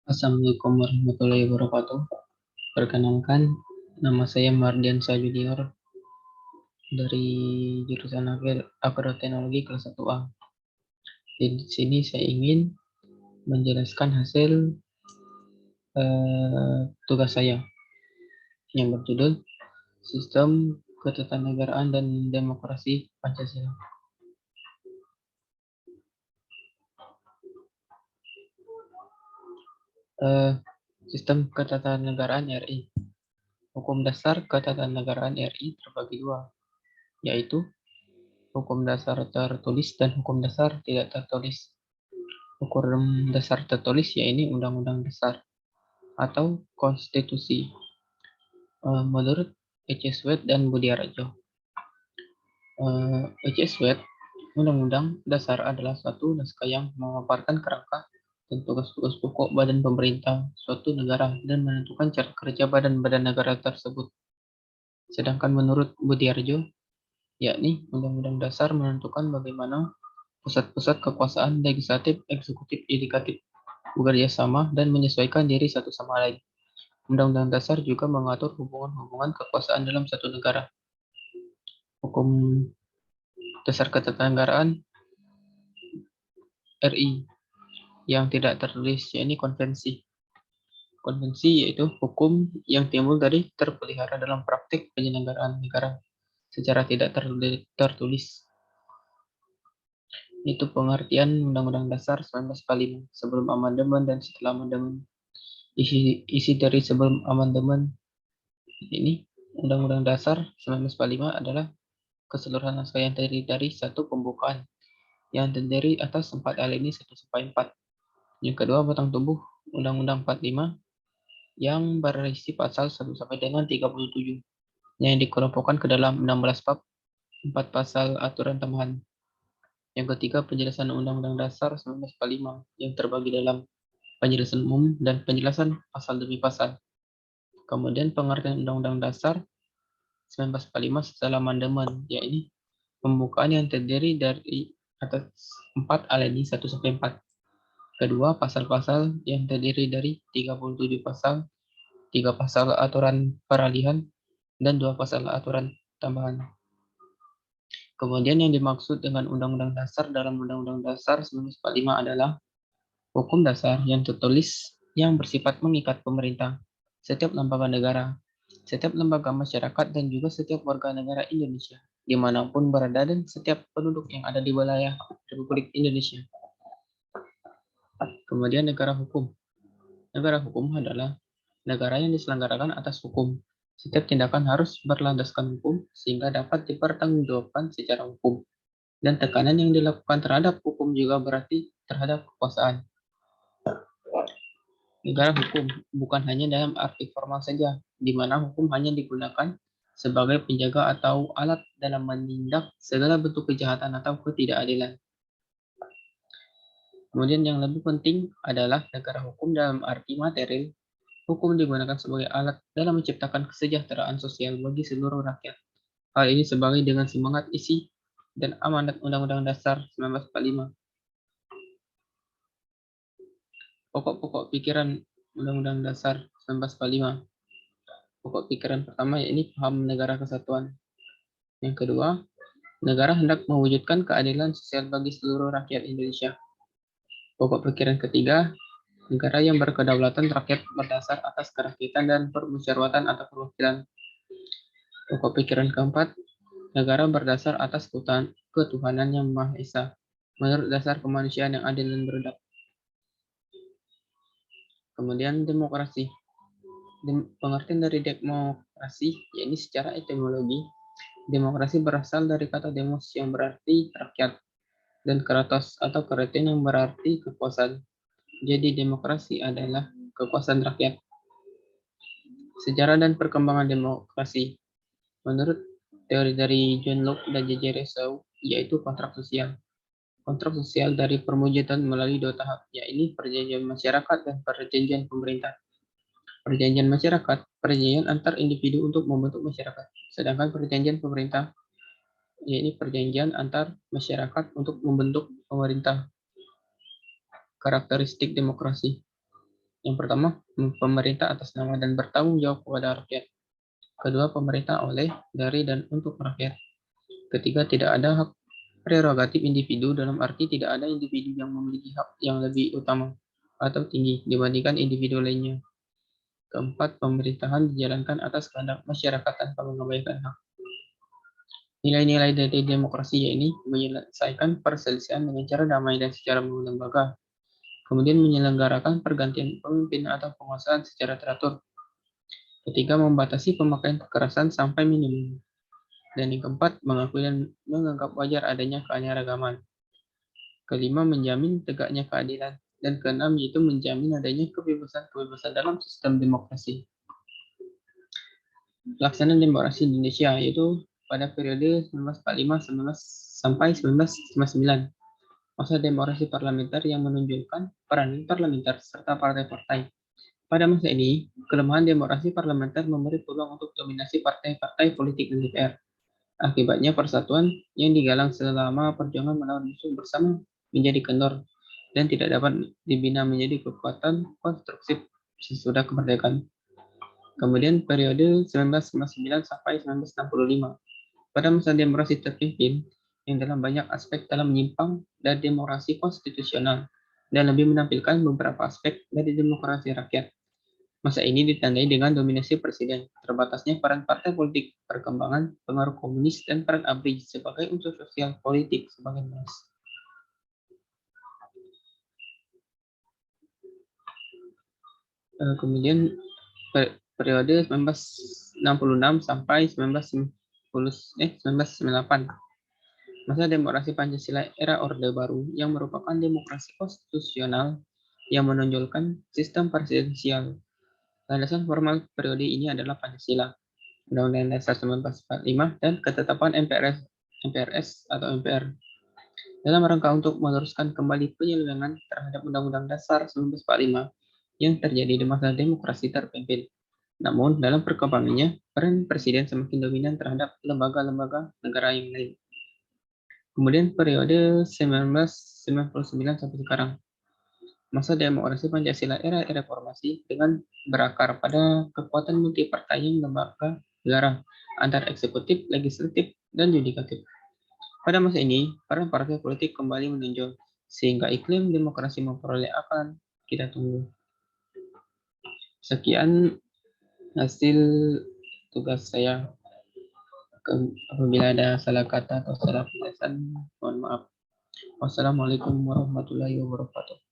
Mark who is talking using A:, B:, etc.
A: Assalamualaikum warahmatullahi wabarakatuh. Perkenalkan, nama saya Mardiansa Junior dari jurusan Agroteknologi kelas 1A. Di sini saya ingin menjelaskan hasil tugas saya yang berjudul Sistem Ketatanegaraan dan Demokrasi Pancasila. Sistem Ketatanegaraan RI. Hukum dasar Ketatanegaraan RI terbagi dua, yaitu hukum dasar tertulis dan hukum dasar tidak tertulis. Hukum dasar tertulis yaitu Undang-Undang Dasar atau Konstitusi menurut E.C. Sweet dan Budiarjo. E.C. Sweet, Undang-Undang Dasar adalah suatu naskah yang memaparkan kerangka dan tugas-tugas pokok badan pemerintah suatu negara dan menentukan cara kerja badan-badan negara tersebut. Sedangkan menurut Budiarjo, yakni Undang-Undang Dasar menentukan bagaimana pusat-pusat kekuasaan legislatif, eksekutif, yudikatif bekerja sama dan menyesuaikan diri satu sama lain. Undang-Undang Dasar juga mengatur hubungan-hubungan kekuasaan dalam satu negara. Hukum Dasar Ketatanegaraan RI yang tidak tertulis yakni konvensi. Konvensi yaitu hukum yang timbul dari terpelihara dalam praktik penyelenggaraan negara secara tidak tertulis. Itu pengertian Undang-Undang Dasar 1945 sebelum amandemen dan setelah amandemen. Isi dari sebelum amandemen ini Undang-Undang Dasar 1945 adalah keseluruhan naskah yang terdiri dari satu pembukaan yang terdiri atas 4 alinea 1-4. Yang kedua, batang tubuh Undang-Undang 45 yang berisi pasal 1 sampai dengan 37 yang dikelompokkan ke dalam 16 bab, 4 pasal aturan tambahan. Yang ketiga, penjelasan Undang-Undang Dasar 1945 yang terbagi dalam penjelasan umum dan penjelasan pasal demi pasal. Kemudian pengertian Undang-Undang Dasar 1945 setelah amandemen, yaitu pembukaan yang terdiri dari atas 4 alinea 1-4. Kedua, pasal-pasal yang terdiri dari 37 pasal, 3 pasal aturan peralihan, dan 2 pasal aturan tambahan. Kemudian yang dimaksud dengan Undang-Undang Dasar dalam Undang-Undang Dasar 1945 adalah hukum dasar yang tertulis yang bersifat mengikat pemerintah, setiap lembaga negara, setiap lembaga masyarakat, dan juga setiap warga negara Indonesia, dimanapun berada dan setiap penduduk yang ada di wilayah Republik Indonesia. Kemudian negara hukum. Negara hukum adalah negara yang diselenggarakan atas hukum. Setiap tindakan harus berlandaskan hukum sehingga dapat dipertanggungjawabkan secara hukum. Dan tekanan yang dilakukan terhadap hukum juga berarti terhadap kekuasaan. Negara hukum bukan hanya dalam arti formal saja, di mana hukum hanya digunakan sebagai penjaga atau alat dalam menindak segala bentuk kejahatan atau ketidakadilan. Kemudian yang lebih penting adalah negara hukum dalam arti material. Hukum digunakan sebagai alat dalam menciptakan kesejahteraan sosial bagi seluruh rakyat. Hal ini sebagai dengan semangat isi dan amanat Undang-Undang Dasar 1945. Pokok-pokok pikiran Undang-Undang Dasar 1945. Pokok pikiran pertama yakni paham negara kesatuan. Yang kedua, negara hendak mewujudkan keadilan sosial bagi seluruh rakyat Indonesia. Pokok pikiran ketiga, negara yang berkedaulatan rakyat berdasar atas kerakyatan dan permusyawaratan atau perwakilan. Pokok pikiran keempat, negara berdasar atas ketuhanan yang Maha Esa, menurut dasar kemanusiaan yang adil dan beradab. Kemudian demokrasi. Pengertian dari demokrasi, yakni secara etimologi, demokrasi berasal dari kata demos yang berarti rakyat, dan kratos atau keraton yang berarti kekuasaan. Jadi demokrasi adalah kekuasaan rakyat. Sejarah dan perkembangan demokrasi. Menurut teori dari John Locke dan J.J. Rousseau, yaitu kontrak sosial. Kontrak sosial dari perwujudan melalui 2 tahap, yaitu perjanjian masyarakat dan perjanjian pemerintah. Perjanjian masyarakat, perjanjian antar individu untuk membentuk masyarakat. Sedangkan perjanjian pemerintah, yaitu perjanjian antar masyarakat untuk membentuk pemerintah. Karakteristik demokrasi. Yang pertama, pemerintah atas nama dan bertanggung jawab kepada rakyat. Kedua, pemerintah oleh, dari, dan untuk rakyat. Ketiga, tidak ada hak prerogatif individu, dalam arti tidak ada individu yang memiliki hak yang lebih utama atau tinggi dibandingkan individu lainnya. Keempat, pemerintahan dijalankan atas kehendak masyarakat tanpa mengabaikan hak. Nilai-nilai dari demokrasi yaitu menyelesaikan perselisihan dengan cara damai dan secara lembaga, kemudian menyelenggarakan pergantian pemimpin atau penguasaan secara teratur. Ketiga, membatasi pemakaian kekerasan sampai minimum. Dan yang keempat, mengakui dan menganggap wajar adanya keanekaragaman. Kelima, menjamin tegaknya keadilan. Dan keenam, yaitu menjamin adanya kebebasan-kebebasan dalam sistem demokrasi. Pelaksanaan demokrasi di Indonesia yaitu pada periode 1945 sampai 1959. Masa demokrasi parlementer yang menunjukkan peran parlementer serta partai-partai. Pada masa ini, kelemahan demokrasi parlementer memberi peluang untuk dominasi partai-partai politik di DPR. Akibatnya persatuan yang digalang selama perjuangan melawan musuh bersama menjadi kendor dan tidak dapat dibina menjadi kekuatan konstruksi sesudah kemerdekaan. Kemudian periode 1959 sampai 1965. Pada masa demokrasi terpimpin yang dalam banyak aspek telah menyimpang dari demokrasi konstitusional dan lebih menampilkan beberapa aspek dari demokrasi rakyat. Masa ini ditandai dengan dominasi presiden, terbatasnya peran partai politik, perkembangan pengaruh komunis, dan peran ABRI sebagai unsur sosial politik sebagai mas. Kemudian periode 1966 sampai 1998. Masa demokrasi Pancasila era Orde Baru yang merupakan demokrasi konstitusional yang menonjolkan sistem presidensial. Landasan formal periode ini adalah Pancasila, Undang-Undang Dasar 1945, dan ketetapan MPRS atau MPR. Dalam rangka untuk meneruskan kembali penyelewengan terhadap Undang-Undang Dasar 1945 yang terjadi di masa demokrasi terpimpin. Namun, dalam perkembangannya, peran presiden semakin dominan terhadap lembaga-lembaga negara yang lain. Kemudian periode 1999 sampai sekarang. Masa demokrasi Pancasila era reformasi dengan berakar pada kekuatan multipartai yang lembaga negara antara eksekutif, legislatif, dan yudikatif. Pada masa ini, peran partai politik kembali menonjol sehingga iklim demokrasi memperoleh akan kita tunggu. Sekian hasil tugas saya. Apabila ada salah kata atau salah penjelasan, mohon maaf. Wassalamualaikum warahmatullahi wabarakatuh.